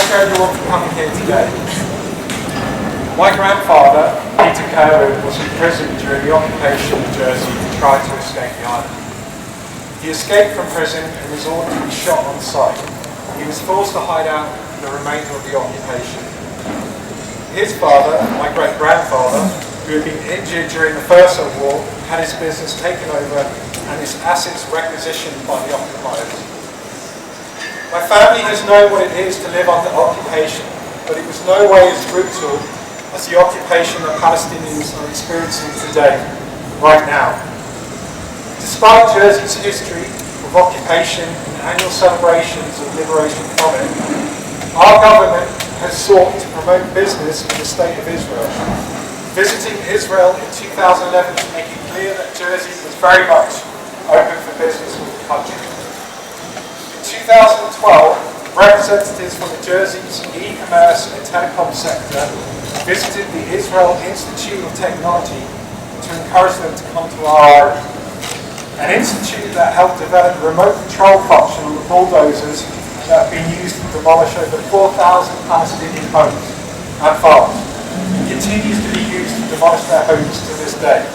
thank you everyone for coming here today. My grandfather, Peter Cohen, was imprisoned during the occupation of Jersey and tried to escape the island. He escaped from prison and was ordered to be shot on sight. He was forced to hide out for the remainder of the occupation. His father, my great-grandfather, who had been injured during the First World War, had his business taken over and his assets requisitioned by the occupiers. My family has known what it is to live under occupation, but it was no way as brutal as the occupation that Palestinians are experiencing today, right now. Despite Jersey's history of occupation and annual celebrations of liberation from it, our government has sought to promote business in the State of Israel, visiting Israel in 2011 to make it clear that Jersey was very much open for business with the country. In 2012, representatives from the Jersey's e-commerce and telecom sector visited the Israel Institute of Technology to encourage them to come to our island. An institute that helped develop a remote control function on the bulldozers that have been used to demolish over 4,000 Palestinian homes and farms, and continues to be used to demolish their homes to this day.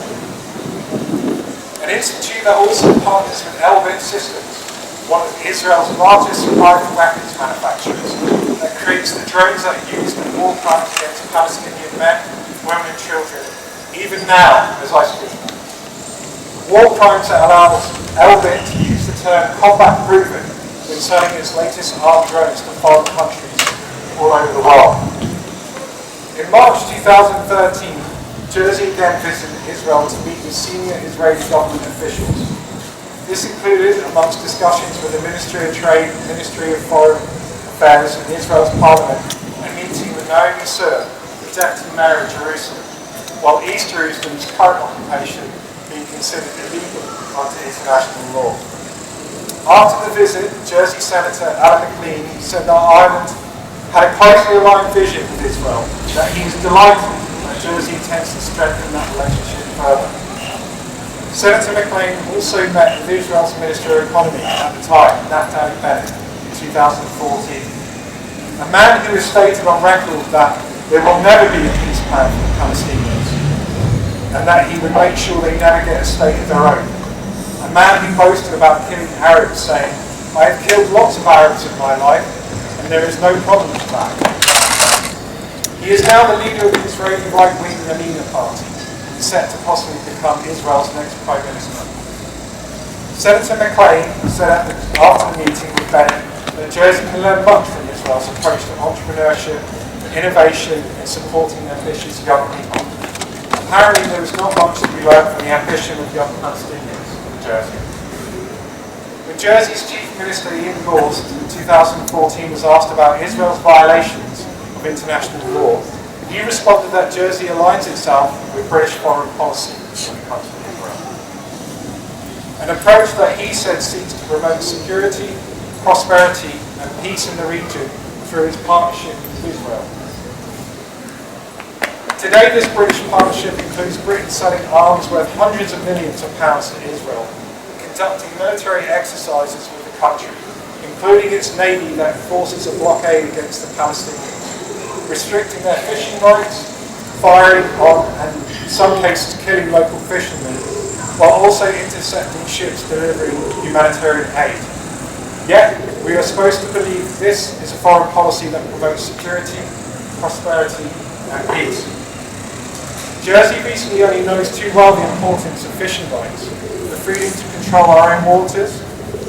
An institute that also partners with Elbit Systems, one of Israel's largest private weapons manufacturers, that creates the drones that are used in war crimes against Palestinian men, women and children, even now as I speak. War crimes that allow Elbit to use the term combat proven when selling its latest armed drones to foreign countries all over the world. In March 2013, Jersey again visited Israel to meet with senior Israeli government officials. This included, amongst discussions with the Ministry of Trade, Ministry of Foreign Affairs and Israel's Parliament, a meeting with Naomi Sir, the Deputy Mayor of Jerusalem, while East Jerusalem's current occupation being considered illegal under international law. After the visit, Jersey Senator Alan McLean said that Ireland had a closely aligned vision with Israel, that he was delighted that Jersey intends to strengthen that relationship further. Senator McLean also met with Israel's Minister of Economy at the time, Naftali Bennett, in 2014. A man who has stated on record that there will never be a peace plan for the Palestinians, and that he would make sure they never get a state of their own. A man who boasted about killing Arabs, saying, "I have killed lots of Arabs in my life, and there is no problem with that." He is now the leader of the Israeli right-wing Yamina party, set to possibly become Israel's next Prime Minister. Senator McLean said after the meeting with Bennett that Jersey can learn much from Israel's approach to entrepreneurship, innovation, and supporting ambitious young people. Apparently there was not much to be learned from the ambition of young Palestinians in Jersey. When Jersey's Chief Minister Ian Gorst in 2014 was asked about Israel's violations of international law, he responded that Jersey aligns itself with British foreign policy when it comes to Israel. An approach that he said seeks to promote security, prosperity and peace in the region through its partnership with Israel. Today this British partnership includes Britain selling arms worth hundreds of millions of pounds to Israel, conducting military exercises with the country, including its navy that enforces a blockade against the Palestinians, restricting their fishing rights, firing on and in some cases killing local fishermen, while also intercepting ships delivering humanitarian aid. Yet, we are supposed to believe this is a foreign policy that promotes security, prosperity and peace. Jersey recently only knows too well the importance of fishing rights, the freedom to control our own waters,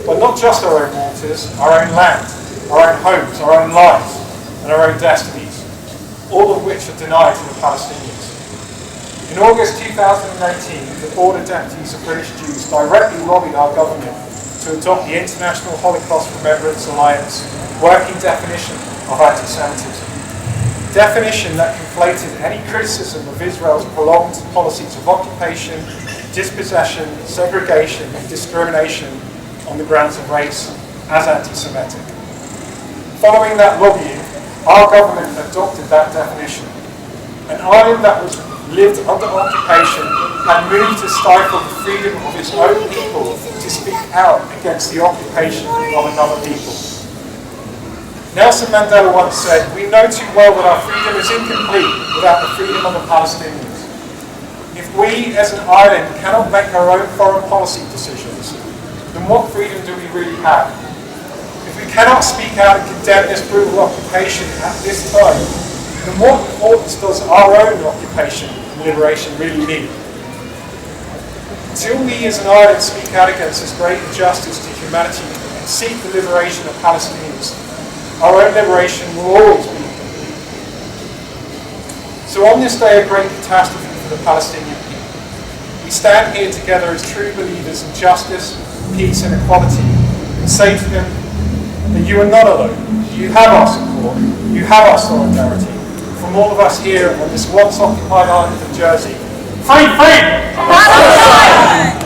but not just our own waters, our own land, our own homes, our own lives, and our own destinies, all of which are denied to the Palestinians. In August 2018, the Board of Deputies of British Jews directly lobbied our government to adopt the International Holocaust Remembrance Alliance working definition of anti-Semitism. Definition that conflated any criticism of Israel's prolonged policies of occupation, dispossession, segregation and discrimination on the grounds of race as anti-Semitic. Following that lobbying, our government adopted that definition. An island that was lived under occupation had moved to stifle the freedom of its own people to speak out against the occupation of another people. Nelson Mandela once said, "We know too well that our freedom is incomplete without the freedom of the Palestinians." If we, as an island, cannot make our own foreign policy decisions, then what freedom do we really have? If we cannot speak out and condemn this brutal occupation at this time, then what importance does our own occupation and liberation really need? Until we as an island speak out against this great injustice to humanity and seek the liberation of Palestinians, our own liberation will always be incomplete. So on this day of great catastrophe for the Palestinian people, we stand here together as true believers in justice, peace and equality, and say to them that you are not alone. You have our support, you have our solidarity. From all of us here on this once occupied island of Jersey, free, free! Palestine!